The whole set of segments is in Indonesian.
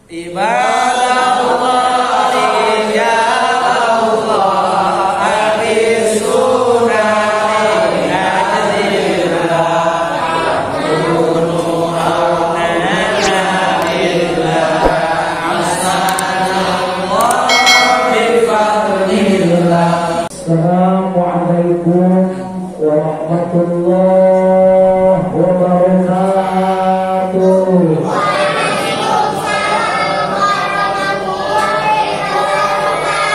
Assalamualaikum warahmatullahi wabarakatuh. Waalaikumsalam warahmatullahi wabarakatuh.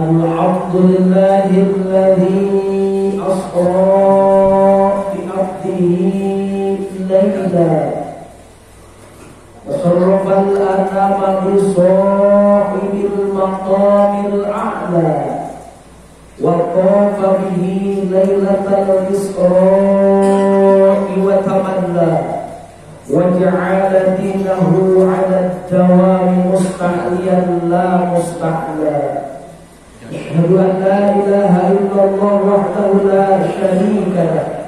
Alhamdulillahilladzi asra bi 'abdihi laylan wa sarrafal anama bi sahibil maqamil a'la وطاف به ليلة الإسراء وتمنى وجعل دينه على الدوام مستعليا لا مستعلى. أشهد أن لا إله إلا الله وحده لا شريك له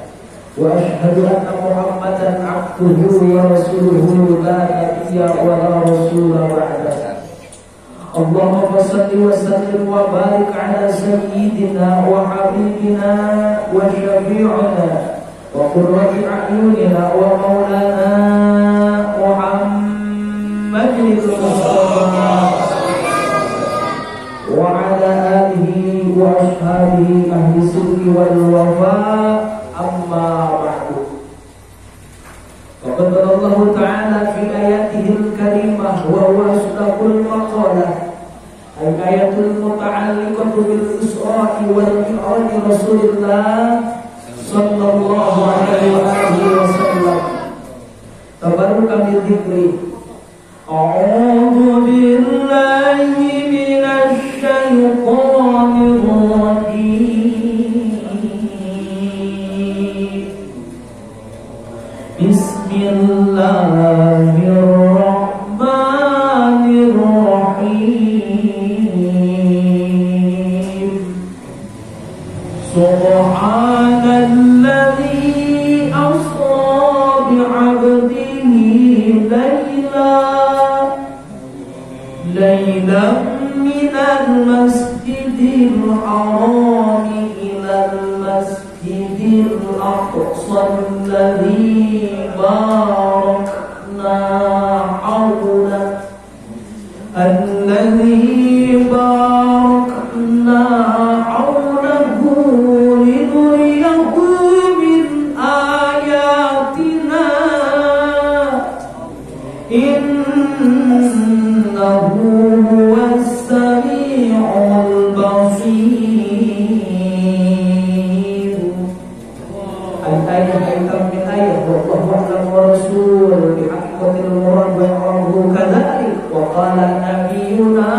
وأشهد أن محمدا عبده ورسوله لا نبي ولا رسول بعده. اللهم صل وسلم وبارك على سيدنا وحبيبنا وشفيعنا وقرة أعيننا ومولانا محمد المصطفى وعلى آله وأصحابه أهل الصدق والوفاء. أما بعد، فقد قال الله تعالى في آياته الكريمة وهو أصدق المقالة الآية المتعلقة بالإسراء والمعراج رسول الله صلى الله عليه وآله وسلم. تبارك بالذكر. أعوذ بالله من الشيطان الرجيم. بسم الله الرحمن الرحيم. سبحان الذي أسرى بعبده ليلا من المسجد الحرام إلى المسجد الأقصى الذي باركنا حوله لنريه من آياتنا إنه هو السميع البصير. الآية أيضا من آية والله أعلم ورسوله بحقيقة المراد ويعرضه كذلك. وقال نبينا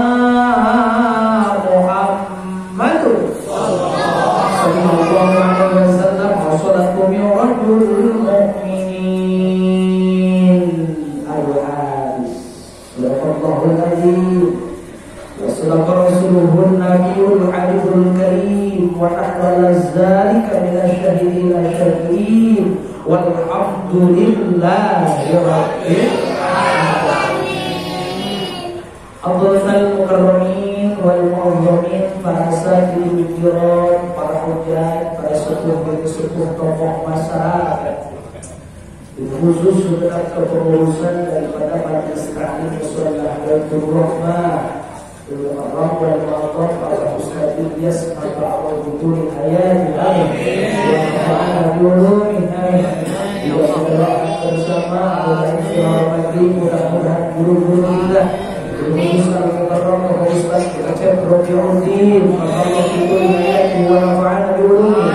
محمد صلى الله عليه وسلم وصدق معراج المؤمنين الحادث. صدق الله العظيم وصدق رسوله النبي الحبيب الكريم ونحن على ذلك من الشاهدين الشاكرين والحمد لله رب العالمين. Abdul mukarramin wal mu'azzamin, para sahabat kiram, para hujjah, para sepuh tokoh masyarakat, khusus segenap kepengurusan daripada majelis taklim musyawarah Baitur Rahmah Al-Mukarram wal Mu'azzam, para ustaz Ilyas maka Allah buturi hayat amin wa ta'ala biulumin amin. Bila berdoa bersama Allah Subhanahu mudah-mudahan guru-guru kita Ustaz Al-Mukarram wa Ustaz Al-Acep Roji'uddin maka Allah buturi hayat wa nafa'ana biulumin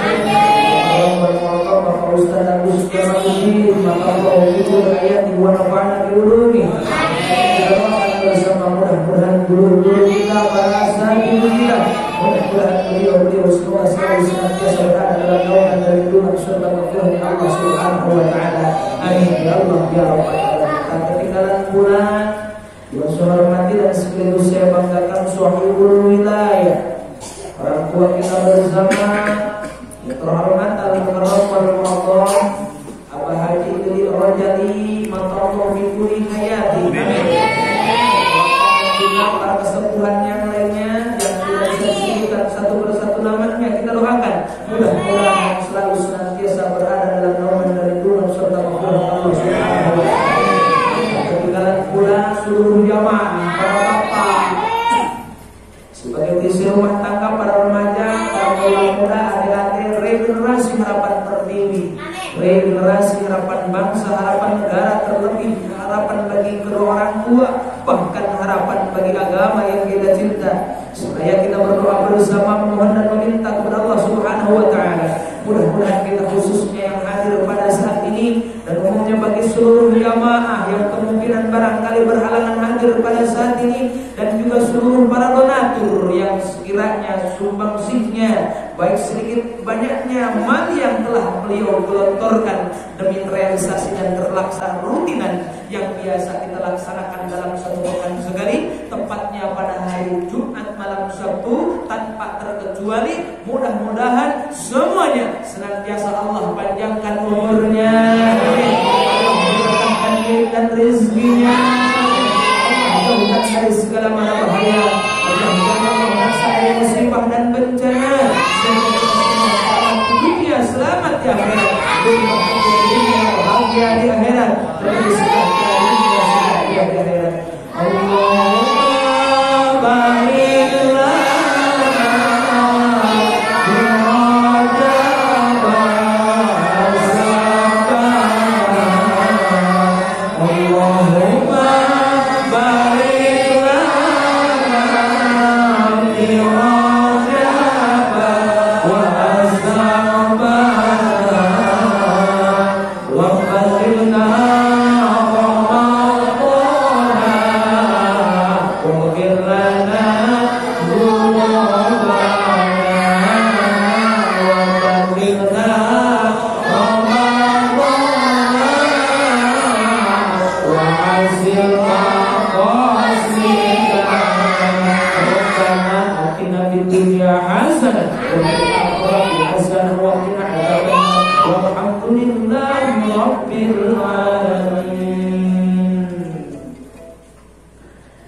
maka Ustaz Agus Jamaluddin maka Allah buturi hayat wa nafa'ana biulumin. Bersama mudah-mudahan guru-guru kita, para asatidz kita, mudah-mudahan beliau semua selalu senantiasa berada dalam naungan dan lindungan serta rahmat Allah Subhanahu wa taala. Amin ya Allah ya rabbal alamin. Tak ketinggalan pula yang saya hormati dan sekaligus saya banggakan sahibul wilayah, orang tua kita bersama yang terhormat Al-Mukarram wal Mu'azzam Abah Haji Rajali maka Allah fi kulli hayati bagi kedua orang tua, bahkan harapan bagi agama yang kita cinta. Supaya kita berdoa bersama, memohon dan meminta kepada Allah Subhanahu wa taala. Mudah-mudahan kita khususnya yang hadir pada saat ini dan umumnya bagi seluruh jamaah yang kemungkinan barangkali berhalangan hadir pada saat ini, dan juga seluruh para donatur yang sekiranya sumbangsihnya baik sedikit banyaknya mal yang telah beliau gelontorkan demi realisasi dan terlaksana rutinan yang biasa kita laksanakan dalam satu pekan sekali, tepatnya pada hari Jumat malam Sabtu tanpa terkecuali. Mudah-mudahan semuanya senantiasa Allah panjangkan umurnya, Allah memberkahkan dan rezekinya, Allah jauhkan dari segala mara bahaya, Allah jauhkan dari musibah dan bencana, selamat di dunia, selamat di akhirat, dunia bahagia di akhirat, dan di sejahtera dunia sejahtera di akhirat. Allah baiklah.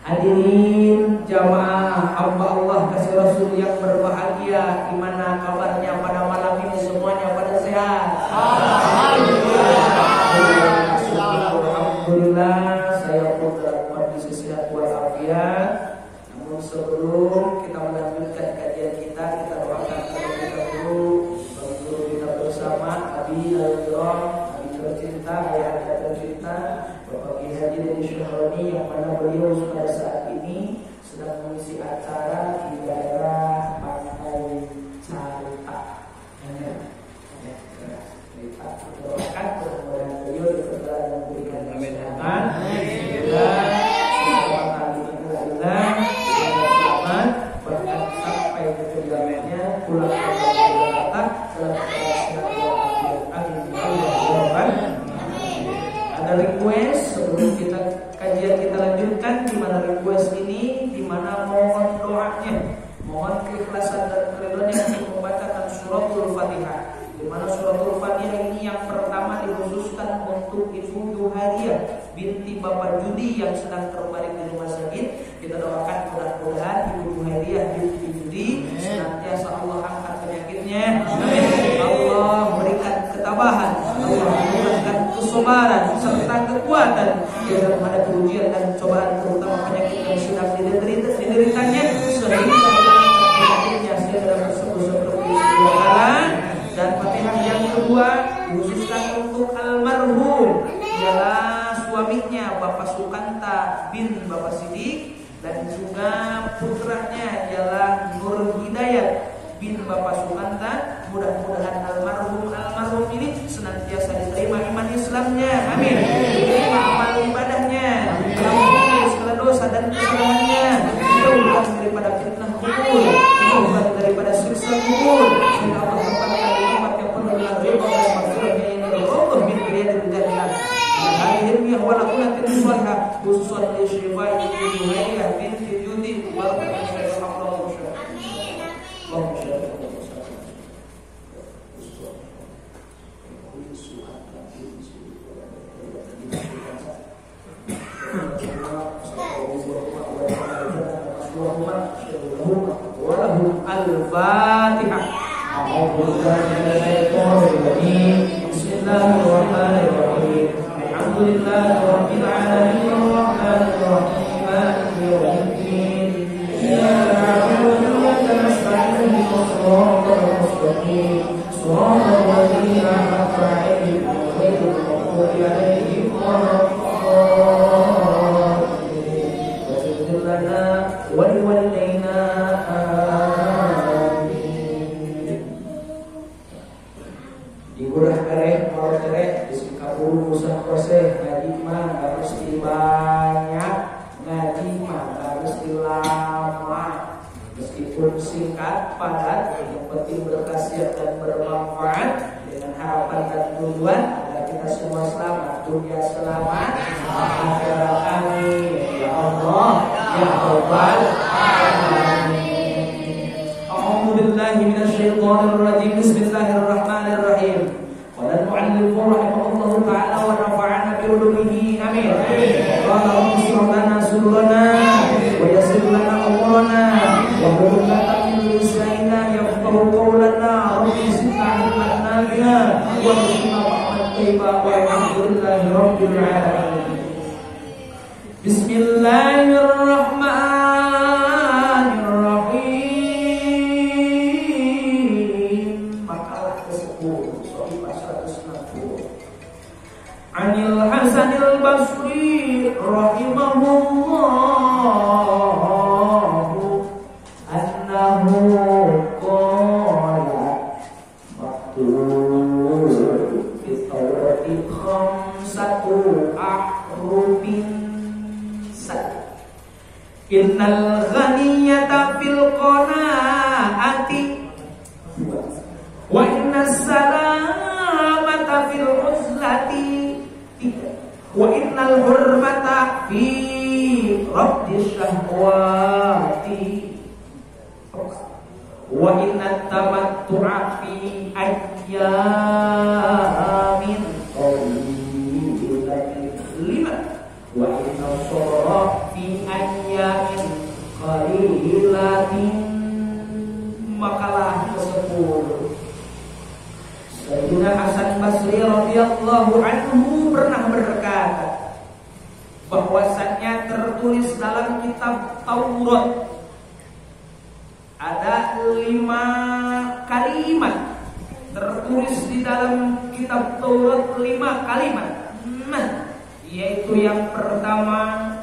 Hadirin jamaah hamba Allah kasih Rasul yang berbahagia, gimana kabarnya pada malam ini? Semuanya pada sehat? Alhamdulillah, saya pun dalam kondisi sehat walafiat. Namun sebelum kita melanjutkan kajian kita doakan terlebih dahulu guru kita bersama, Abi Al-Kiram, Abi tercinta, ayah anda tercinta, Bapak Kiai Haji Deddy Syuhroni, yang mana beliau pada saat ini sedang mengisi acara di daerah Pantai Carita. Doakan mudah-mudahan beliau diberkahi dan diberikan kesehatan, selamat, bahkan sampai ke kediamannya pulang ke Jakarta dalam keadaan. Ada request sebelum kajian kita lanjutkan, di mana request ini, di mana mohon doanya, mohon keikhlasan dan keridhaan untuk membacakan suratul Fatihah. Di mana suratul Fatihah ini yang pertama dikhususkan untuk Ibu Yuhariah binti Bapak Judi yang sedang terbaring di rumah sakit. Kita doakan mudah-mudahan Ibu Yuhariah binti Judi senantiasa Allah angkat penyakitnya. Amin. Allah berikan ketabahan, Allah berikan kesabaran serta kekuatan di dalam menghadapi ujian dan cobaan, terutama penyakit yang sedang dideritanya, sehingga penyakitnya segera bersembuh seperti sedia kala. Dan Fatihah yang kedua dikhususkan untuk almarhum, ialah suaminya Bapak Sukanta bin Bapak Sidik, dan juga putranya ialah Nur Hidayat bin Bapak Sukanta. Mudah-mudahan almarhum ini senantiasa diterima iman Islamnya, amin, diterima amal ibadahnya, diampuni segala dosa dan kesalahannya, dijauhkan daripada fitnah kubur, dijauhkan daripada siksa kubur, sehingga Allah tempatkan di tempat yang penuh dengan ridha dan maghfirahnya ini Allah bin riyadil jannah. Akhirnya walakunatin salihah khususan li syifai Yuhairiyah binti Judi wa barakatuh. Al-Fatihah. Bismillahirrahmanirrahim. Alhamdulillahirabbil alamin arrahmanir rahim maliki yaumiddin. Iyyaka na'budu wa iyyaka nasta'in ihdinas siratal mustaqim. Shiratal ladzina an'amta 'alaihim ghairil maghdubi 'alaihim waladdallin. banyak ngaji mah harus lama, meskipun singkat padat, yang penting berkhasiat dan bermanfaat, dengan harapan dan tujuan agar kita semua selamat, dunia selamat, akhirat amin ya Allah ya Rabbal alamin. A'udzu billahi minasyaitonir rajim. Bismillahirrahmanirrahim. Qala al-mu'allif rahimahullahu ta'ala wa nafa'ana bi ulumihi amin. Qala rabbi shrah lana sadrana wa yassir lana amrana wa hlul 'uqdatam min lisanina yafqahu qawlana rabbi zidna ilman nafi'a wa rzuqna rahmatan thayyibah walhamdulillahi rabbil alamin. Bismillahirrahmanirrahim. Makalah ke-10 Shahifah 160. Anil Hasanil Basri rahimahullahu annahu qala maktub fi tawrati khamsatu ahrufin innal ghaniyata fil qanaati wa innas salamata fil uzlati wa innal hurmata fi rabdi syahwati wa innat tamattu'a fi ayyamin qalilatin lima wa inna shara fi ayyamin qalilatin. Makalah ke-10. Sayyidina Hasan Basri radhiyallahu anhu pernah berkata bahwasanya tertulis dalam kitab Taurat ada 5 kalimat, tertulis di dalam kitab Taurat 5 kalimat, yaitu yang pertama,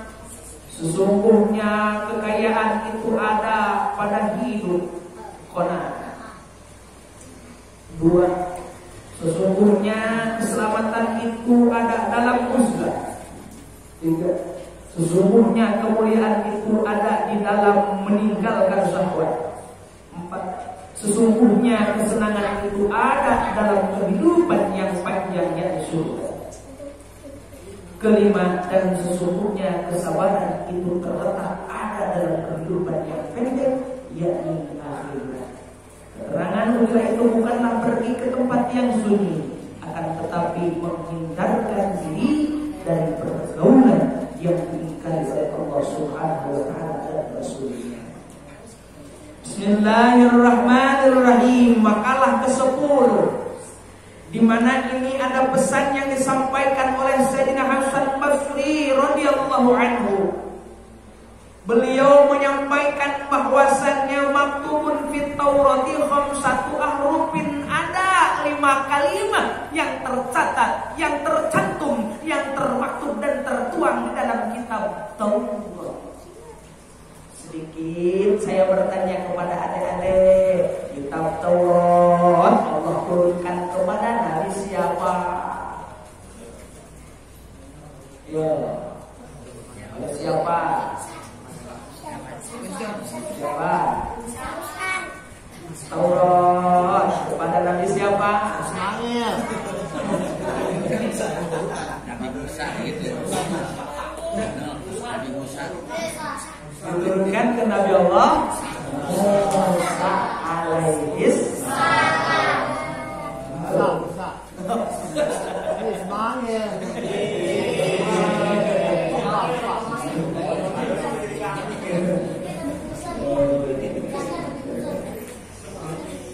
sesungguhnya kekayaan itu ada pada hidup qanaah. 2, sesungguhnya keselamatan itu ada dalam uzlah. 3, sesungguhnya kemuliaan itu ada di dalam meninggalkan syahwat. 4, sesungguhnya kesenangan itu ada dalam kehidupan yang panjang yang surga. 5, dan sesungguhnya kesabaran itu terletak ada dalam kehidupan yang pendek, yakni akhirat. Keterangan uzlah itu bukanlah pergi ke tempat yang sunyi, akan tetapi menghindarkan diri dari pergaulan yang diingkari oleh Allah Subhanahu wa ta'ala dan Rasulnya. Bismillahirrahmanirrahim. Makalah ke-10, di mana ini ada pesan yang disampaikan oleh Sayyidina Hasan Basri radhiyallahu anhu. Beliau menyampaikan bahwasannya maktubun fit Taurati khamsatu ahrufin, ada 5 kalimat yang tercatat, yang tercantum, yang termaktub dan tertuang di dalam kitab Taurat. Sedikit saya bertanya kepada adik-adik, kitab Taurat Allah turunkan kepada Nabi siapa? Ya, oleh siapa? Siapa? Taurat kepada Nabi siapa? Ismail. Nabi Musa gitu. Nabi Musa. Diturunkan ke Nabi Allah Musa alaihis salam. Ismail.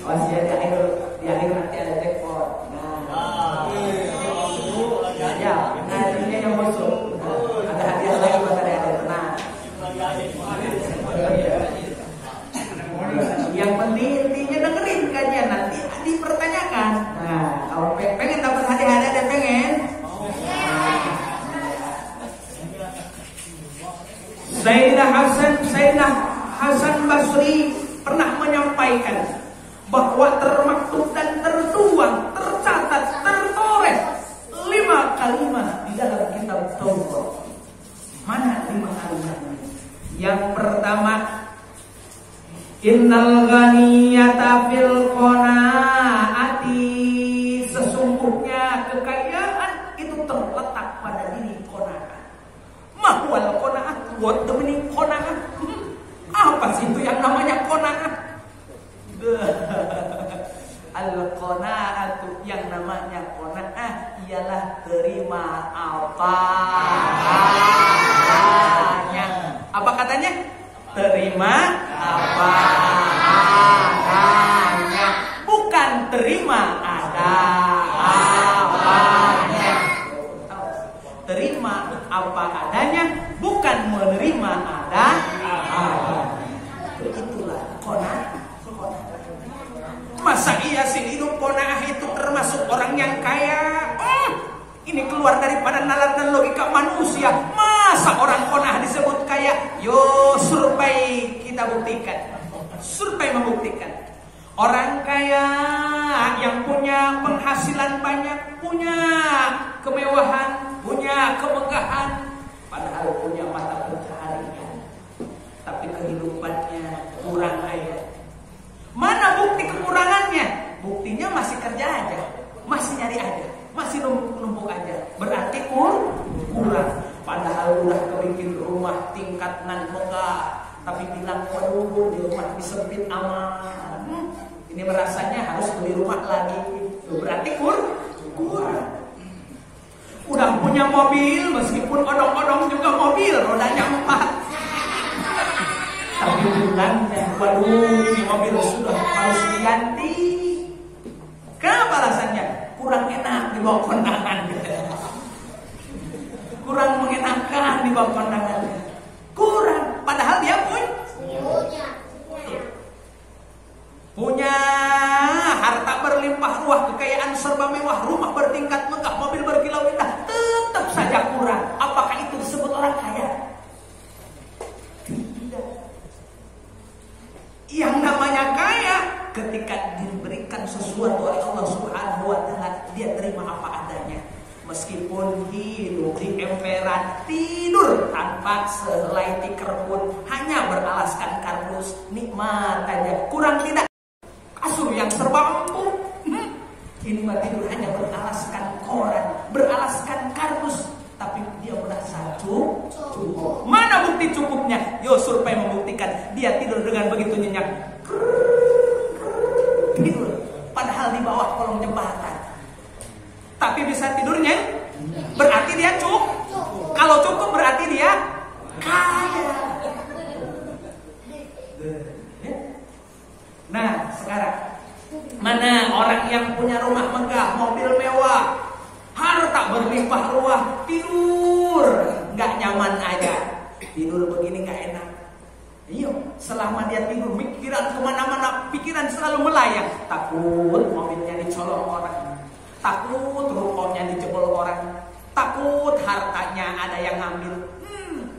Awas ya, di akhir nanti ada jackpot. Nah, ya, nantinya yang masuk. Ada hadiah lagi buat adik-adik, tenang. Yang penting intinya dengerin kajian, nanti dipertanyakan. Nah, kalau pengen dapat hadiah, ada pengen. Sayyidina Hasan Basri pernah menyampaikan bahwa termaktub dan tertuang, tercatat, tertoreh 5 kalimat di dalam kitab Taurat. Yang pertama, innal ghaniyata fil qanaati, sesungguhnya kekayaan itu terletak pada diri qanaah. Mahwal qanaah, what the meaning qanaah? Apa sih itu yang namanya qanaah? Al-qanaatu, yang namanya qanaah ialah terima apa adanya. Apa katanya? Terima apa adanya, bukan terima ada apanya. Terima apa adanya, bukan menerima ada apanya. Itulah qanaah. Masa iya sih hidup qanaah itu termasuk orang yang kaya? Ini keluar daripada nalar dan logika manusia. Masa orang qanaah disebut kaya? Yo, survei kita buktikan. Survei membuktikan. Orang kaya yang punya penghasilan banyak, punya kemewahan, punya kemegahan, padahal punya mata pencaharian, tapi kehidupannya kurang kaya. Mana bukti kekurangannya? Buktinya masih kerja aja, masih nyari aja, masih numpuk aja. Berarti kurang. Padahal udah kebikin rumah tingkat nan megah, tapi bilang waduh di rumah disempit aman. Ini merasanya harus beli rumah lagi. Berarti kurang. Udah punya mobil, meskipun odong-odong juga mobil, rodanya 4. Tapi bilangnya, waduh ini mobil sudah harus diganti. Kenapa alasannya? Kurang enak dibawa kondangan. Kurang mengenakan dibawa kondangan. Kurang, padahal dia punya harta berlimpah ruah, kekayaan serba mewah, rumah bertingkat megah, mobil berkilau-kilau, tetap saja kurang. Apakah itu disebut orang kaya? Yang namanya kaya ketika diberikan sesuatu oleh Allah Subhanahu wa taala, dia terima apa adanya. Meskipun hidup di emperan, tidur tanpa sehelai tikar pun, hanya beralaskan kardus, nikmat aja. Kurang tidak? Kasur yang serba empuk. Ini mah tidur hanya beralaskan koran, beralaskan kardus, tapi dia merasa cukup. Mana bukti cukupnya? Yo, survei membuktikan dia tidur dengan begitu nyenyak. Tidur, padahal di bawah kolong jembatan. Tapi bisa tidurnya, berarti dia cukup. Kalau cukup berarti dia kaya. Nah, sekarang mana orang yang punya rumah megah, mobil mewah, harta berlimpah ruah, tidur nggak nyaman aja, tidur begini nggak enak. Iya, selama dia tidur pikiran kemana-mana, pikiran selalu melayang. Takut mobilnya dicolong orang, takut rukonya dijebol orang, takut hartanya ada yang ngambil.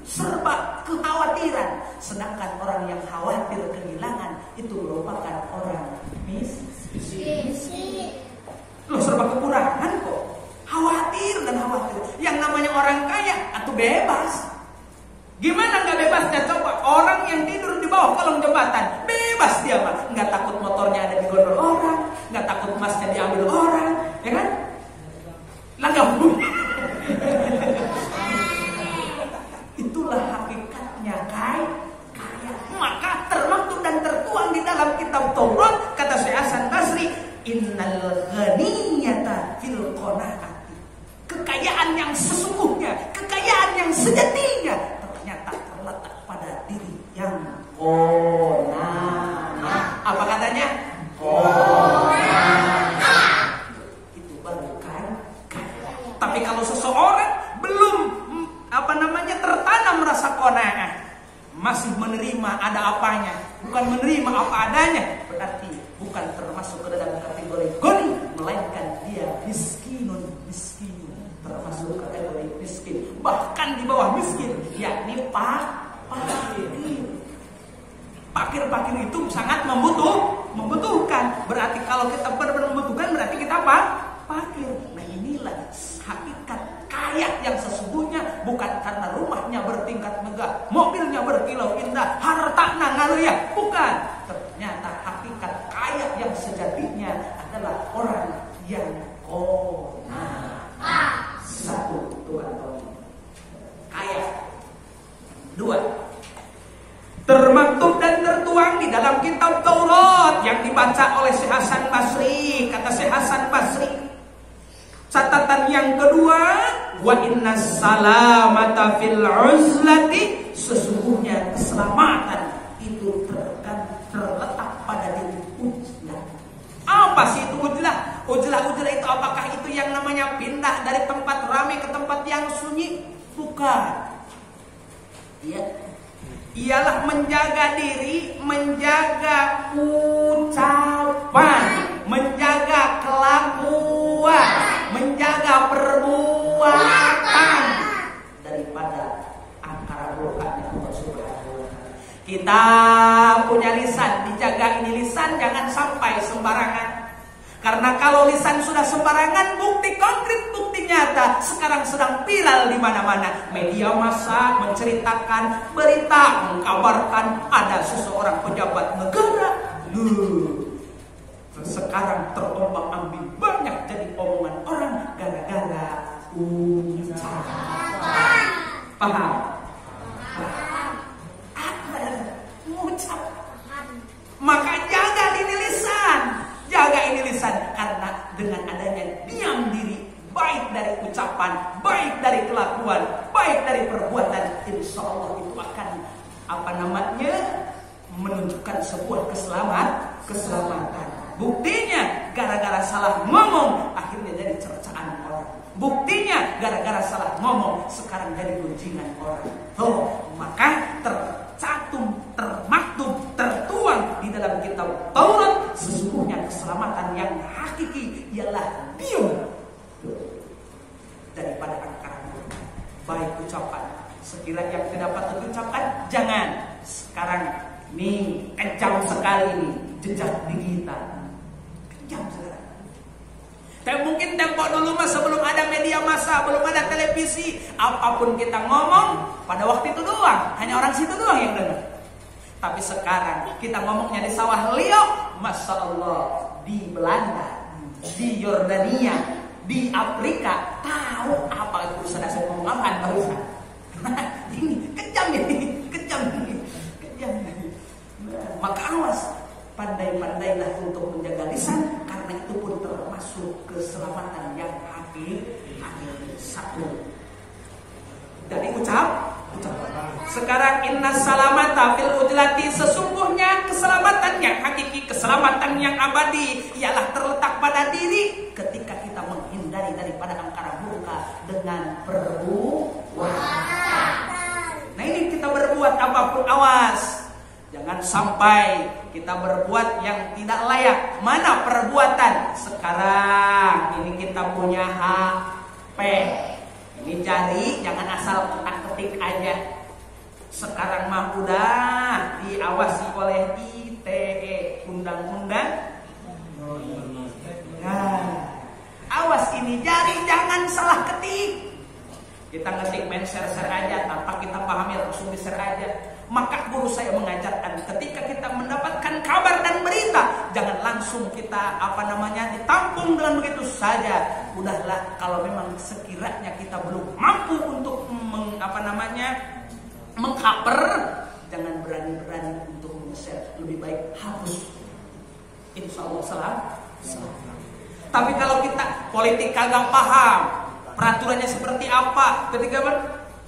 Serba kekhawatiran. Sedangkan orang yang khawatir kehilangan itu merupakan orang miskin. Loh, serba kekurangan kok. Khawatir dan khawatir. Yang namanya orang kaya atau bebas. Gimana nggak bebasnya? Coba orang yang tidur di bawah kolong jembatan, bebas dia mah. Nggak takut motornya ada di gondol orang, nggak takut emasnya diambil orang, ya kan? Lah nggak punya. Itulah hakikatnya kaya. Maka termaktub dan tertuang di dalam kitab Taurat, kata Syekh Hasan Basri, innal ghaniyata fil qanaati. Kekayaan yang sesungguhnya, kekayaan yang sejatinya ternyata terletak pada diri yang qanaah. Apa katanya? Qanaah. Itu baru kaya. Tapi kalau seseorang belum tertanam rasa qanaah, masih menerima ada apanya, bukan menerima apa adanya, berarti bukan termasuk ke dalam kategori goni, melainkan dia miskinun, termasuk kategori miskin, bahkan di bawah miskin, yakni pakir itu sangat membutuhkan. Berarti kalau kita benar-benar membutuhkan, berarti kita pakir. Nah, inilah hakikat kaya yang sesungguhnya, bukan karena rumahnya bertingkat megah, mobilnya berkilau indah, hartana ngaluya. Bukan. Ternyata hakikat kaya yang sejatinya adalah orang yang satu, Tuhan tahu. Kaya. Dua, termaktub dan tertuang di dalam kitab Taurat yang dibaca oleh Syekh Hasan Basri. Kata Syekh Hasan Basri, catatan yang kedua, wa inna salamata fil uzlati, sesungguhnya keselamatan itu terletak pada diri uzlah. Apa sih itu uzlah? Uzlah itu apakah itu yang namanya pindah dari tempat ramai ke tempat yang sunyi? Bukan. Ya. Ialah menjaga diri, menjaga ucapan, menjaga kelakuan, menjaga perbuatan daripada angkara murkanya Allah Subhanahu wa Ta'ala. Kita punya lisan, dijaga ini lisan jangan sampai sembarangan. Karena kalau lisan sudah sembarangan, bukti konkret, bukti nyata sekarang sedang viral di mana-mana. Media massa menceritakan berita, mengkabarkan ada seseorang pejabat negara. Sekarang terombang-ambing banyak jadi omongan orang gara-gara ucapan. Paham? Ucapan. Maka jaga ini lisan. Jaga ini lisan, karena dengan adanya diam diri, baik dari ucapan, baik dari kelakuan, baik dari perbuatan, insya Allah itu akan menunjukkan sebuah keselamatan. Buktinya gara-gara salah ngomong akhirnya jadi cercaan orang. Buktinya gara-gara salah ngomong sekarang jadi gunjingan orang. Maka tercatum, termaktub, tertuang di dalam kitab Taurat, sesungguhnya keselamatan yang hakiki ialah diam daripada angkara murka. Baik ucapan, sekiranya yang tidak patut diucapkan jangan. Sekarang nih kejam sekali nih jejak digital, kejam sekali. Tapi mungkin tempo dulu mas, sebelum ada media massa, belum ada televisi, apapun kita ngomong pada waktu itu doang, hanya orang situ doang yang dengar. Tapi sekarang kita ngomongnya di sawah liok, masya Allah, di Belanda, di Yordania, di Afrika, tahu apa itu saya ngomong apaan barusan. Ini kejam ini. Maka awas, pandai-pandailah untuk menjaga lisan, karena itu pun termasuk keselamatan yang hakiki. Satu dari ucapan. Sekarang inna salamata fil ujlati, sesungguhnya keselamatan yang hakiki, keselamatan yang abadi ialah terletak pada diri ketika kita menghindari daripada angkara murka dengan perbuatan. Nah ini kita berbuat apapun, awas. Jangan sampai kita berbuat yang tidak layak. Mana perbuatan? Sekarang ini kita punya HP. Ini jari, jangan asal ketik aja. Sekarang mah udah diawasi oleh ITE, undang-undang. Nah, awas ini jari, jangan salah ketik. Kita ngetik main share-share aja tanpa kita pahami, langsung di-share aja. Maka guru saya mengajarkan ketika kita mendapatkan kabar dan berita, jangan langsung kita ditampung dengan begitu saja. Udahlah, kalau memang sekiranya kita belum mampu untuk mengcover, jangan berani-berani untuk meng-share. Lebih baik hapus. Insya Allah salam. Tapi kalau kita politik kagak paham, peraturannya seperti apa, ketika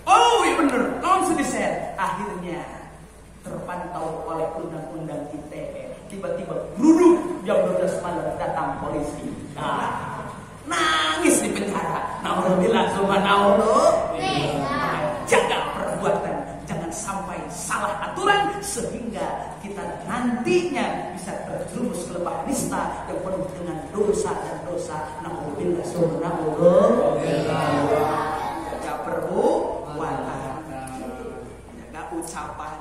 oh iya bener, langsung di-share. Akhirnya terpantau oleh undang-undang ITE. Tiba-tiba bruduk jam 12 malam datang polisi. Nangis di penjara. Nauzubillah subhanallah. Jaga perbuatan, jangan sampai salah aturan sehingga kita nantinya bisa terjerumus ke lembah nista yang penuh dengan dosa dan dosa. Nauzubillah subhanallah. Jaga perbuatan, jaga ucapan,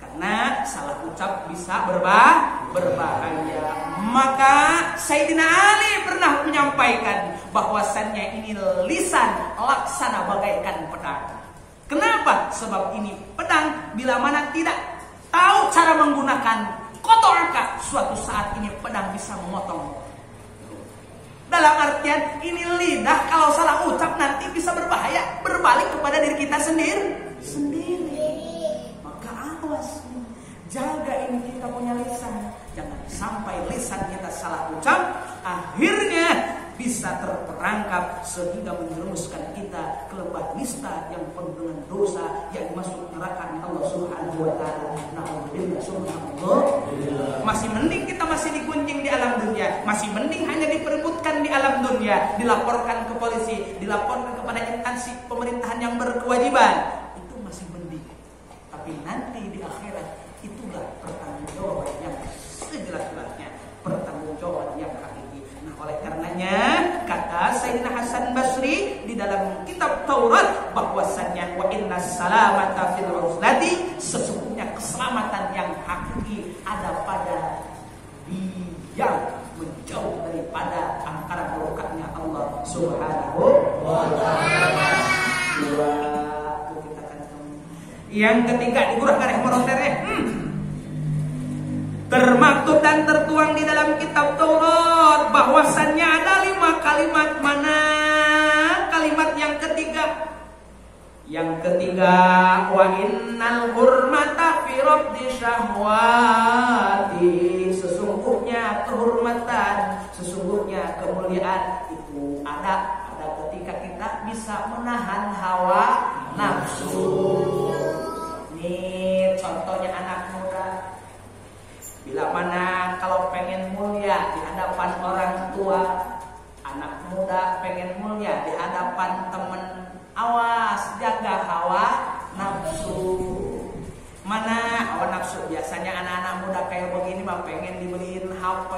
karena salah ucap bisa berbahaya. Maka Sayyidina Ali pernah menyampaikan bahwasannya ini lisan laksana bagaikan pedang. Kenapa? Sebab ini pedang bila mana tidak tahu cara menggunakan kotorkah suatu saat ini pedang bisa memotong. Dalam artian ini lidah kalau salah ucap nanti bisa berbahaya, berbalik kepada diri kita sendiri. Maka awas, jaga ini kita punya lisan. Jangan sampai lisan kita salah ucap, akhirnya bisa terperangkap sehingga menjerumuskan kita ke lembah nista yang penuh dengan dosa yang masuk neraka Allah Subhanahu wa taala. Nauzubillah subhanallah. Masih mending kita masih digunjing di alam dunia, masih mending hanya diperebutkan di alam dunia, dilaporkan ke polisi, dilaporkan kepada instansi pemerintahan yang berkewajiban. Itu masih mending. Tapi nanti di akhirat itulah pertanggungjawaban yang sejelas-jelasnya, pertanggungjawaban yang hakiki. Nah, oleh karenanya kata Sayyidina Hasan Basri di dalam kitab Taurat bahwasannya wa inna salamata fil uzlati, sesungguhnya keselamatan yang hakiki ada pada yang menjauh daripada angkara murkanya Allah Subhanahu wa taala. Yang ketiga di gurah kareh morontere termaktub dan tertuang di dalam kitab Taurat bahwasannya ada 5 kalimat. Mana kalimat yang ketiga? Yang ketiga, wa innal hurmata fi rabdi syahwati, sesungguhnya kehormatan, sesungguhnya kemuliaan itu ada ketika kita bisa menahan hawa nafsu. Nih contohnya anak muda, bila mana kalau pengen mulia di hadapan orang tua, anak muda pengen mulia di hadapan teman, awas jaga hawa nafsu. Mana hawa nafsu? Biasanya anak-anak muda kayak begini mah pengen dibeliin HP.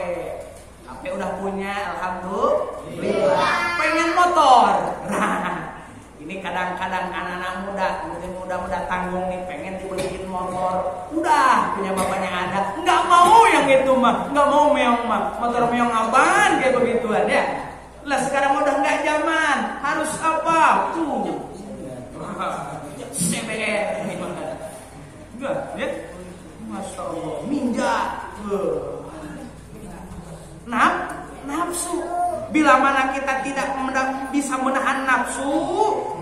HP udah punya, alhamdulillah. Pengen motor. Nah, ini kadang-kadang anak-anak muda, mungkin muda-muda tanggung nih pengen dibeliin motor. Udah punya bapaknya ada, nggak mau yang itu mah, nggak mau meong mah. Motor meong apaan kayak begituan ya? Lah sekarang udah nggak zaman, harus apa? Tuh, CBR ini mana? Enggak, ya? Masya Allah, minjak. Nafsu. Bila mana kita tidak bisa menahan nafsu,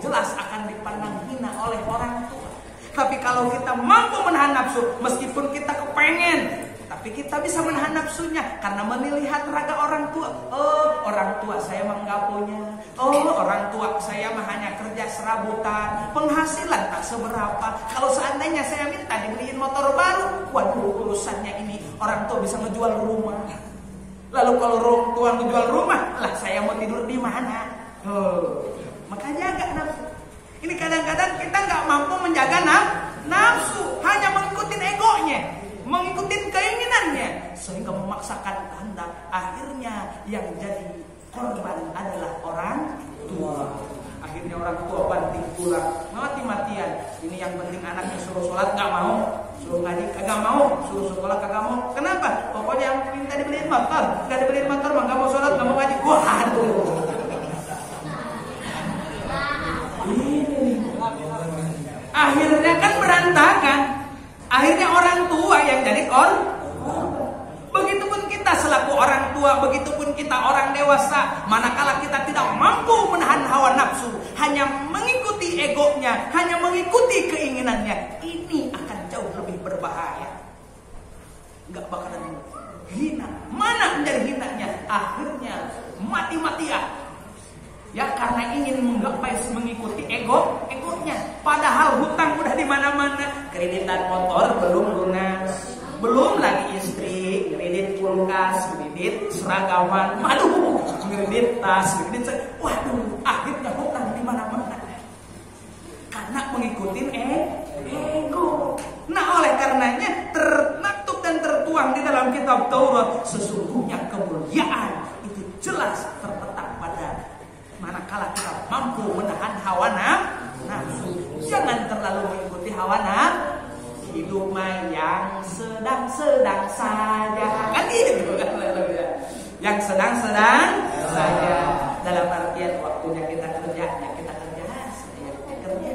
jelas akan dipandang hina oleh orang tua. Tapi kalau kita mampu menahan nafsu, meskipun kita kepengen, tapi kita bisa menahan nafsunya karena melihat raga orang tua. Oh, orang tua saya mah nggak punya. Oh, orang tua saya mah hanya kerja serabutan, penghasilan tak seberapa. Kalau seandainya saya minta dibeliin motor baru, waduh urusannya ini orang tua bisa ngejual rumah. Lalu kalau orang tua ngejual rumah, lah saya mau tidur di mana? Maka jaga nafsu. Ini kadang-kadang kita nggak mampu menjaga nafsu, hanya mengikuti egonya, mengikuti keinginannya, sehingga memaksakan kehendak. Akhirnya yang jadi korban adalah orang tua. Akhirnya orang tua banting tulang, mati-matian. Ini yang penting anaknya suruh sholat nggak mau, suruh ngaji kagak mau, suruh sekolah kagak mau. Kenapa? Pokoknya yang minta dibeliin motor, nggak dibeliin motor mah nggak mau sholat, nggak mau ngaji. Waduh. Akhirnya kan berantakan. Akhirnya orang tua yang jadi korban. Begitupun kita selaku orang tua, begitupun kita orang dewasa, manakala kita tidak mampu menahan hawa nafsu, hanya mengikuti egonya, hanya mengikuti keinginannya, ini akan jauh lebih berbahaya. Nggak bakalan hina. Mana menjadi hinanya? Akhirnya mati-matian. Ya karena ingin menggapai mengikuti egonya. Padahal hutang udah di mana-mana. Kreditan motor belum lunas, belum lagi istri, kredit kulkas, kredit seragaman, malu, kredit tas, kredit. Waduh, akhirnya hutang di mana-mana. Karena mengikuti ego. Nah, oleh karenanya termaktub dan tertuang di dalam kitab Taurat, sesungguhnya kemuliaan itu jelas terletak pada manakala kita mampu menahan hawa nafsu. Jangan terlalu mengikuti hawa nafsu. Hidup mah yang sedang-sedang saja. Kan gitu kan. Yang sedang-sedang saja. Dalam artian waktunya kita kerja, ya kita kerja. Saya kerja.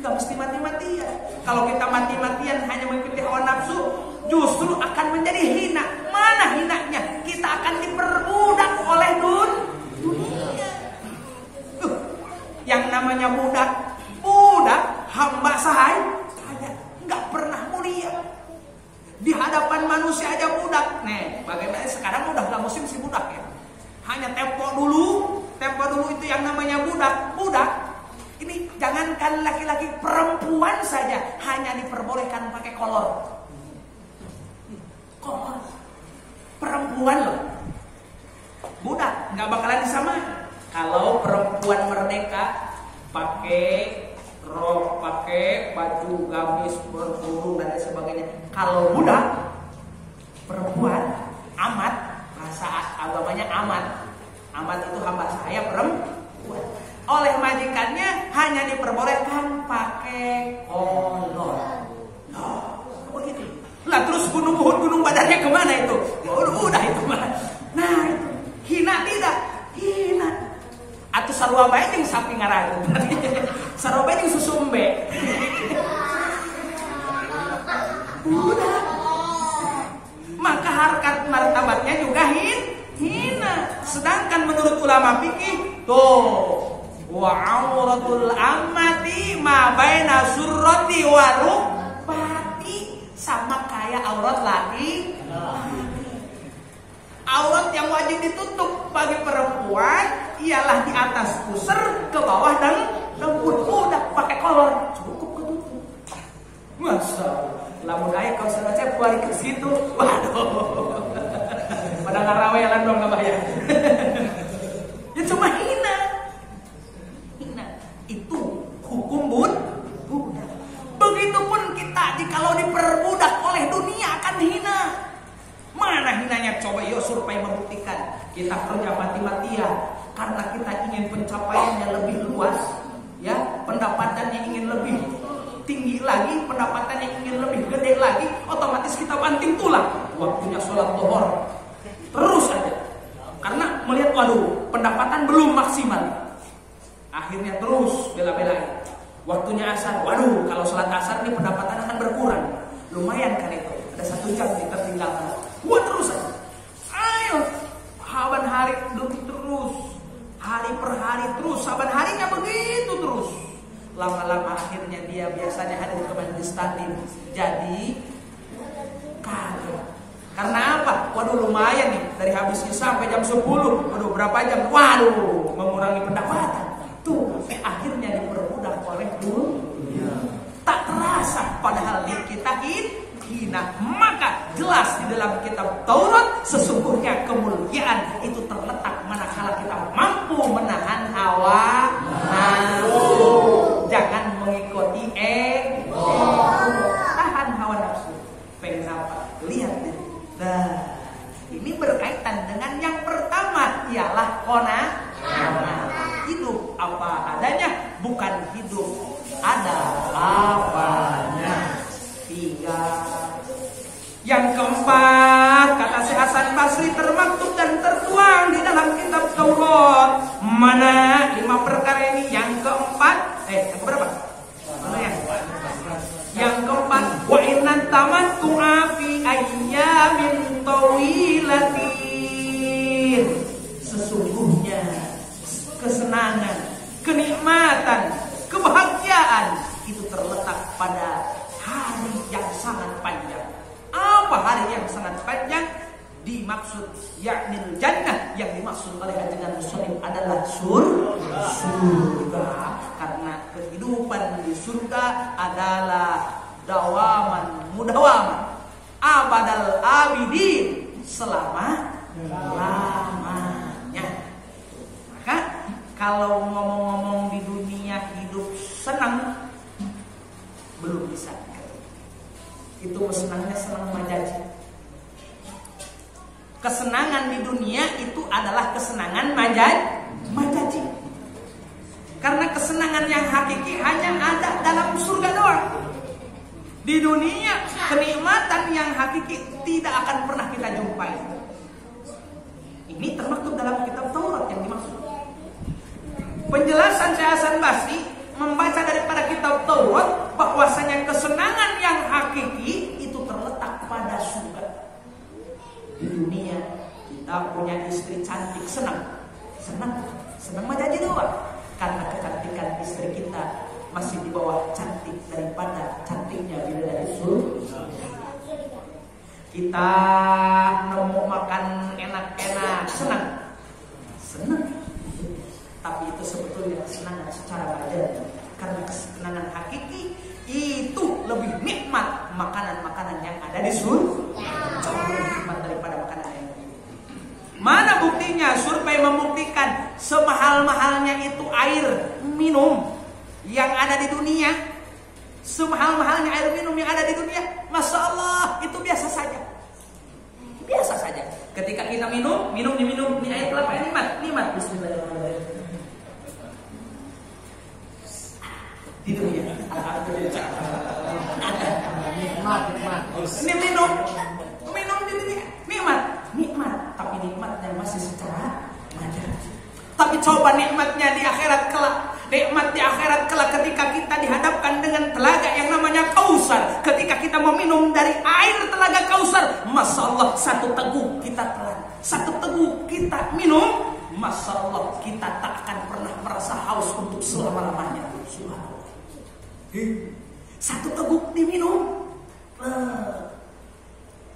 Enggak mesti mati-matian. Kalau kita mati-matian hanya mengikuti hawa nafsu, justru akan menjadi hina. Mana hinanya? Kita akan diperbudak oleh dunia. Yang namanya budak hamba sahaya, nggak pernah mulia. Di hadapan manusia aja budak. Nih, bagaimana sekarang udah nggak musim si budak ya. Hanya tempo dulu itu yang namanya budak. Ini jangankan laki-laki, perempuan saja hanya diperbolehkan pakai kolor. Perempuan loh. Budak nggak bakalan disamain. Kalau perempuan merdeka pakai rok, pakai baju gamis berburung dan sebagainya. Kalau budak perempuan amat, bahasa agamanya amat itu hamba sahaya perempuan. Oleh majikannya hanya diperbolehkan pakai kolor. Begitu. Lah terus gunung Uhud, gunung Badarnya kemana itu? Udah itu mah. Nah itu hina tidak? Hina. Atau sarua bae jeung sapi ngaragu. Sarua bae jeung susumbe. Udah. Maka harkat martabatnya juga hina. Sedangkan menurut ulama fikih tuh wa auratul ammati ma baina surrati wa rukbati, sama kayak aurat laki. Aurat yang wajib ditutup bagi perempuan ialah di atas pusar, ke bawah dan udah pakai kolor cukup ketutup. Masa lamun aya kaos cep balik ke situ, waduh. Pada ngarawelan dong enggak bayar. Ya cuma hina. Itu hukum budak. Begitupun kita jikalau diperbudak oleh dunia akan hina. Mana hinanya? Coba yuk survei membuktikan. Kita kerja mati-matian karena kita ingin pencapaiannya lebih luas, ya, pendapatannya ingin lebih tinggi lagi, pendapatannya ingin lebih gede lagi, otomatis kita banting tulang. Waktunya sholat zuhur terus aja, karena melihat waduh pendapatan belum maksimal, akhirnya terus bela-belain. Waktunya asar, waduh kalau sholat asar nih pendapatan akan berkurang, lumayan kan itu, ada 1 jam nih tertinggalkan. Wah terus aja, ayo saban hari terus, hari per hari terus, saban harinya begitu terus. Lama-lama akhirnya dia biasanya hadir ke majelis taklim jadi kaget. Karena apa? Waduh lumayan nih, dari habis isya sampai jam 10. Waduh berapa jam? Waduh mengurangi pendapatan. Tuh akhirnya diperbudak oleh dunia. Tak terasa padahal diri kita hina. Maka jelas di dalam kitab Taurat sesungguhnya kemuliaan itu terletak manakala kita mampu menahan hawa nafsu. Jangan mengikuti ego. Tahan hawa nafsu. Pengen apa? Lihat deh. Nah, ini berkaitan dengan yang pertama ialah hidup apa adanya, bukan hidup ada apanya. 3. Yang keempat, kata Syekh Hasan Basri termaktub dan tertuang di dalam kitab Taurat. Mana 5 perkara ini? Yang keempat, yang keberapa? Mana yang? Yang keempat, wa inna tamattu'a fi ayyamin tawilatin. Sesungguhnya kesenangan, kenikmatan, kebahagiaan itu terletak pada hari yang sangat panjang. Apa hari yang sangat panjang? Dimaksud yaknil jannah, yang dimaksud oleh ajaran muslim adalah surga. Karena kehidupan di surga adalah dawaman mudawaman abadal abidin, selama-lamanya. Maka kalau ngomong-ngomong di dunia hidup senang belum bisa. Itu senangnya senang majaji. Kesenangan di dunia itu adalah kesenangan majaji. Karena kesenangan yang hakiki hanya ada dalam surga doang. Di dunia kenikmatan yang hakiki tidak akan pernah kita jumpai. Ini termaktub dalam kitab Taurat yang dimaksud. Penjelasan Syekh Hasan Basri membaca daripada kitab Taurat bahwasanya kesenangan yang hakiki itu terletak pada surga. Di dunia kita punya istri cantik, senang mah jadi doang, karena kecantikan istri kita masih di bawah cantik daripada cantiknya bidadari surga. Kita nemu makan enak-enak, senang. Tapi itu sebetulnya kesenangan secara badan. Karena kesenangan hakiki itu lebih nikmat makanan-makanan yang ada di surga. Jauh lebih nikmat daripada makanan yang lain. Mana buktinya? Survei membuktikan semahal-mahalnya itu air minum yang ada di dunia, semahal-mahalnya air minum yang ada di dunia, Masya Allah, itu biasa saja. Biasa saja. Ketika kita minum ini air kelapa, nikmat. Bismillahirrahmanirrahim. Di dunia, nikmat. Ini minum di dunia, nikmat. Tapi nikmatnya masih secara wajar. Tapi coba nikmatnya di akhirat kelak. Nikmat di akhirat kelak ketika kita dihadapkan dengan telaga yang namanya Kausar. Ketika kita meminum dari air telaga Kausar, Masya Allah, satu teguk kita telan, satu teguk kita minum, Masya Allah, kita tak akan pernah merasa haus untuk selama-lamanya. Subhanallah. Satu teguk diminum,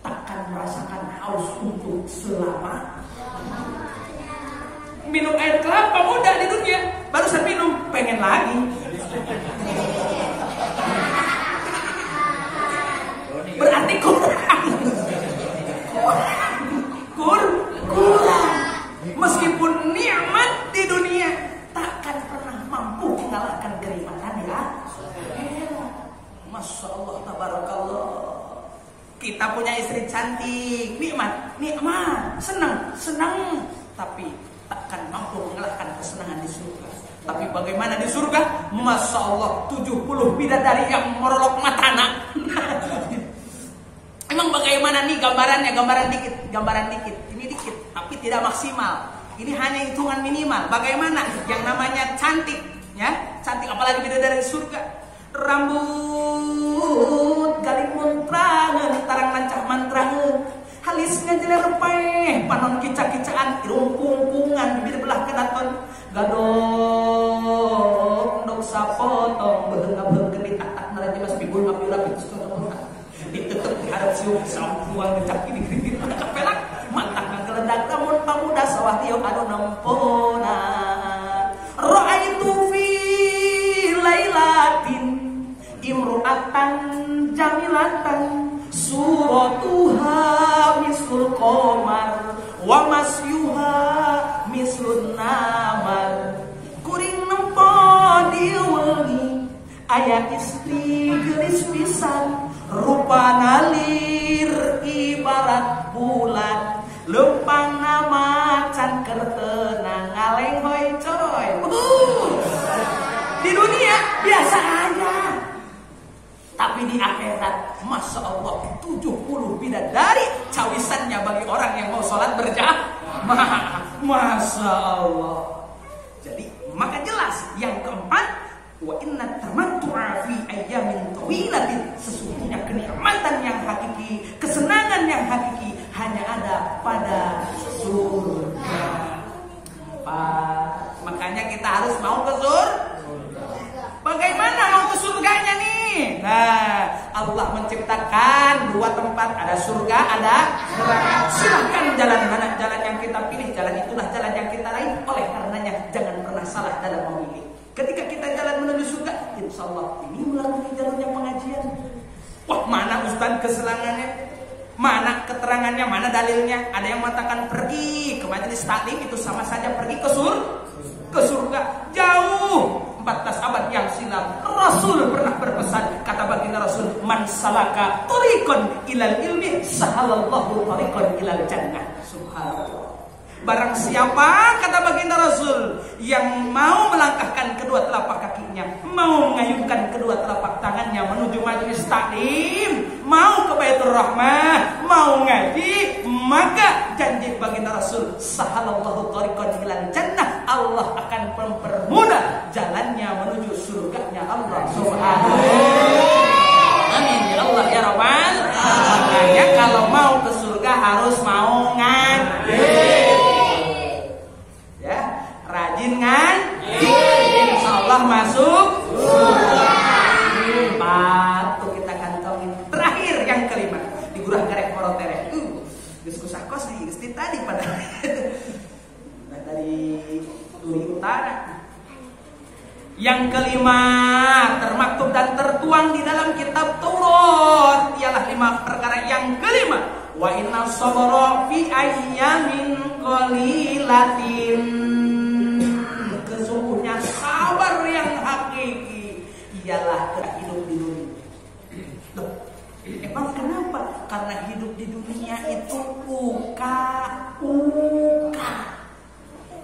takkan merasakan haus untuk selama-lamanya. Minum air kelapa mudah di dunia, barusan minum pengen lagi. Berarti kurang. Meskipun nikmat di dunia, takkan pernah mampu mengalahkan kenikmatan ya. Masya Allah, tabarakallah. Kita punya istri cantik, nikmat, senang, tapi takkan mampu mengalahkan kesenangan di surga. Tapi bagaimana di surga? Masya Allah, 70 bidadari yang merolok matana. Emang bagaimana nih gambarannya? Gambaran dikit. Ini dikit, tapi tidak maksimal. Ini hanya hitungan minimal. Bagaimana? Yang namanya cantik, ya, cantik apalagi bidadari di surga. Rambut galing muntrangan, tarang lancah mantrangan. Halisnya jelerpeh, panon kicak-kicaan, irung kungkungan, bibir belah kenaton, gadok, ndok sapotong, beheng-beheng geni tak naraji mas pibul mapiula pitus tonton. Ditutup diharap siung sampuan ngecak ini kepelak, mantap ngageledak namun pamuda sawah tiok anu nempona. Ra'aitu fi lailatin imru'atan jamilatan suratuha mislul qamar wa masyuha mislun namar. Kuring nempo diwengi aya istri geulis pisan, rupana lir ibarat bulan, lempang nama can keur teunang ngalenghoy coy. Di dunia biasa aja. Tapi di akhirat, Masya Allah, 70 bidadari cawisannya bagi orang yang mau sholat berjamaah. Masya Allah. Jadi, maka jelas yang keempat, wa inna tamattu'a fi ayyamin tawilatin, sesungguhnya kenikmatan yang hakiki, kesenangan yang hakiki hanya ada pada surga. Makanya kita harus mau ke surga. Bagaimana mau ke surganya nih? Nah, Allah menciptakan dua tempat, ada surga, ada neraka. Silahkan jalan mana jalan yang kita pilih, jalan itulah jalan yang kita raih. Oleh karenanya jangan pernah salah dalam memilih. Ketika kita jalan menuju surga, insya Allah ini melalui jalurnya pengajian. Wah, mana Ustaz keselangannya? Mana keterangannya? Mana dalilnya? Ada yang mengatakan pergi ke majelis taklim itu sama saja pergi ke surga. Jauh. 14 abad yang silam Rasul pernah berpesan, kata baginda Rasul, man salaka tariqan ilal ilmi sahalallahu tariqan ilal jannah. Subhanallah. Barang siapa, kata baginda Rasul, yang mau melangkahkan kedua telapak kakinya, mau mengayunkan kedua telapak tangannya menuju majelis taklim, mau ke Baitur Rahmah, mau ngaji, maka janji baginda Rasul, sahalallahu tariqan ilal jannah, Allah akan mempermudah jalannya menuju surga Subhanallah. Amin ya Allah ya Rabbal. Makanya kalau mau ke surga harus mau ngaji. Ya, rajin ngaji. Insyaallah masuk surga. Tuh kita kantongin. Terakhir yang kelima, di Gurah Garek Morotere. Diskusi kos di tadi pada dari Duri Utara. Yang kelima termaktub dan tertuang di dalam kitab Taurat ialah 5 perkara. Yang kelima, wa inna sabara fi ayyamin qalilatin. Sesungguhnya sabar yang hakiki ialah hidup di dunia. Loh, emang kenapa? Karena hidup di dunia itu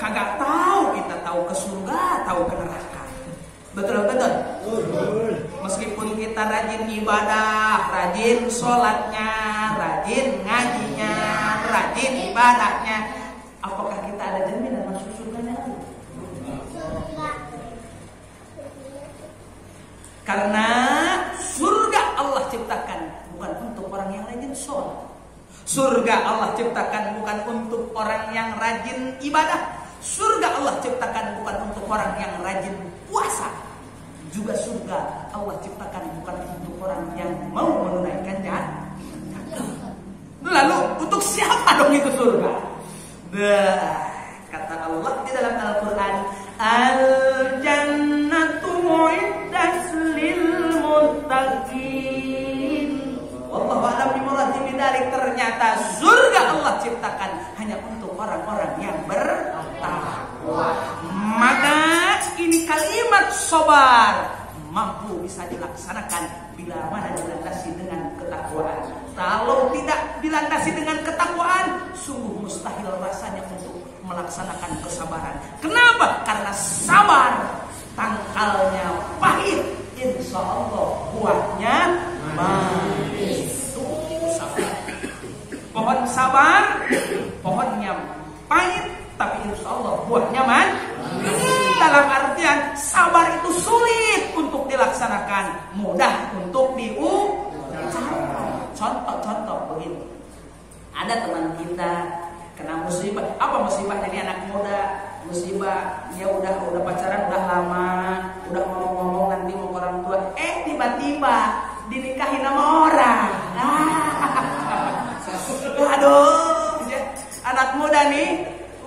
kagak tahu, kita tahu ke surga, tahu ke neraka. Betul. Meskipun kita rajin ibadah, rajin sholatnya, rajin ngajinya, rajin ibadahnya, apakah kita ada jaminan masuk surga? Karena surga Allah ciptakan bukan untuk orang yang rajin sholat. Surga Allah ciptakan bukan untuk orang yang rajin ibadah. Surga Allah ciptakan bukan untuk orang yang rajin puasa. Juga surga Allah ciptakan bukan untuk orang yang mau menunaikannya. Lalu untuk siapa dong itu surga? Kata Allah di dalam Al-Quran, Al-jannatu mu'iddat lil muttaqin. Wallahu a'lam bimuradi bidzalik. Ternyata surga Allah ciptakan hanya untuk orang-orang yang bertakwa. Maka ini kalimat sabar mampu bisa dilaksanakan bila mana dilandasi dengan ketakwaan. Kalau tidak dilandasi dengan ketakwaan, sungguh mustahil rasanya untuk melaksanakan kesabaran. Kenapa? Karena sabar tangkalnya pahit, insya Allah buahnya manis. Sabar. Pohon sabar, pohonnya pahit, tapi insya Allah buahnya manis. Dalam artian sabar itu sulit untuk dilaksanakan, mudah untuk diucapkan. Contoh begini, ada teman kita kena musibah. Apa musibah? Jadi anak muda musibah, dia udah pacaran udah lama, udah ngomong-ngomong nanti mau orang tua, tiba-tiba dinikahin sama orang. Aduh, anak muda nih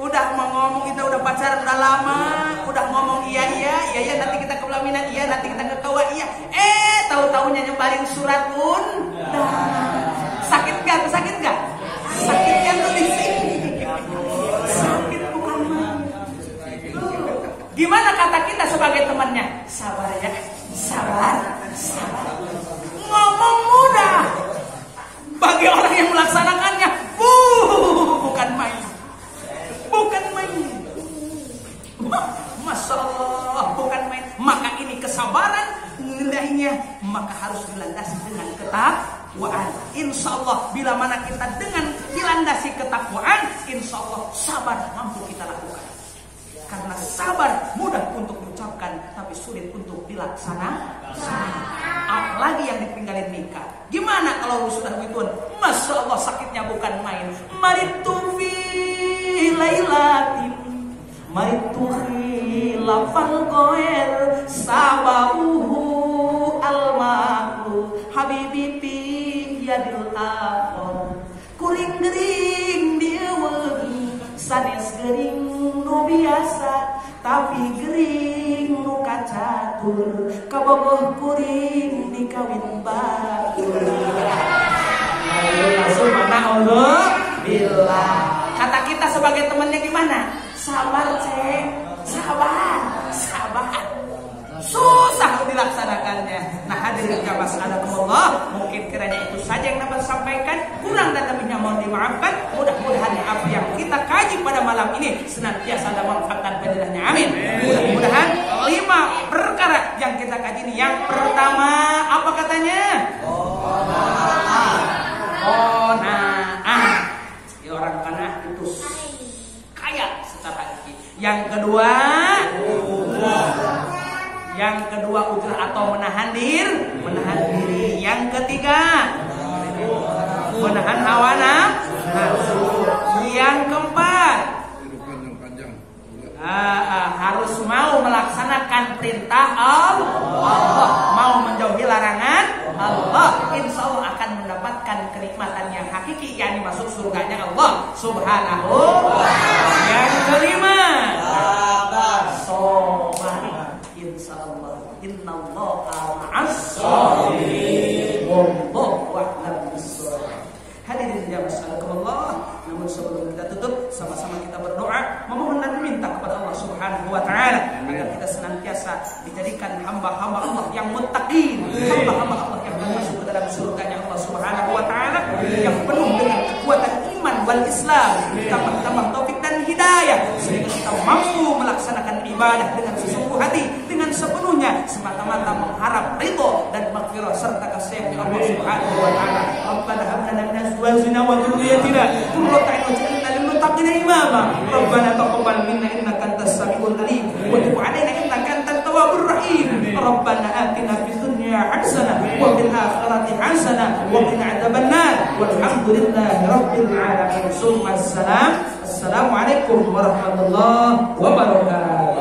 udah mau ngomong, kita udah pacaran udah lama, udah ngomong iya nanti kita ke pelaminan, iya nanti kita ke kawa, iya, tahu-taunya nyebarin surat sakit gak? Sakitnya tuh di sini. Sakit bukan main. Gimana kata kita sebagai temannya? Sabar ya, sabar. Ngomong mudah, bagi orang yang melaksanakannya bukan main. Masya Allah, bukan main. Maka ini kesabaran nilainya, maka harus dilandasi dengan ketakwaan. Insya Allah bila mana kita dengan dilandasi ketakwaan, insya Allah sabar mampu kita lakukan. Karena sabar mudah untuk diucapkan, tapi sulit untuk dilaksanakan. Apalagi yang ditinggalin nikah. Gimana kalau sudah witun? Masya Allah sakitnya bukan main. Maritu fi lailatin, maritu khilafal goer, sababuhu al-ma'lu, habibi fi yadil akhor. Kuring gering dieuweung, sanes gering nu biasa, tapi gering nu kacatur, kabogoh kuring dikawin batur. Langsung mana Allah bila kata kita sebagai temannya gimana? Sabar cek, sabar. Susah dilaksanakannya. Nah hadirin jamaah sekalian, mungkin kiranya itu saja yang dapat sampaikan. Kurang dan lebihnya mohon dimaafkan. Mudah-mudahan apa yang kita kaji pada malam ini senantiasa ada manfaat dan fadilahnya. Amin. Mudah-mudahan 5 perkara yang kita kaji ini. Yang pertama apa katanya? Qanaah. Orang qanaah itu kaya secara hakiki. Yang kedua ujrah atau menahan menahan diri. Yang ketiga, menahan hawa nafsu. Yang keempat, harus mau melaksanakan perintah Allah, mau menjauhi larangan Allah. Insya Allah akan mendapatkan kenikmatan yang hakiki, yakni masuk surganya Allah Subhanahu wa ta'ala. Yang kelima, sabar. Insya Allah, innallaha ma'as-sabirin. Wallahu a'lam bissawab. Hadirin yang Allah. Namun sebelum kita tutup, sama-sama kita berdoa, memohon dan meminta kepada Allah Subhanahu wa ta'ala agar kita senantiasa dijadikan hamba-hamba Allah yang muttaqin, hamba-hamba Allah yang masuk ke dalam surganya Allah Subhanahu wa ta'ala, yang penuh dengan kekuatan iman wal Islam, tambah taufik dan hidayah, sehingga kita mampu melaksanakan ibadah dengan sesungguh hati, dengan sepenuhnya, semata-mata mengharap ridho dan maghfirah serta kasih Allah Subhanahu wa ta'ala. Rabbana hab lana min azwajina wa dhurriyyatina qurrata a'yun waj'alna lil muttaqina imama. Rabbana taqabbal minna innaka antas samiul alim wa tub 'alaina innaka antat tawwabur rahim. Rabbana atina fid dunya hasanah wa fil akhirati hasanah wa qina adzabannar. Walhamdulillahi rabbil alamin. Assalamualaikum warahmatullahi wabarakatuh.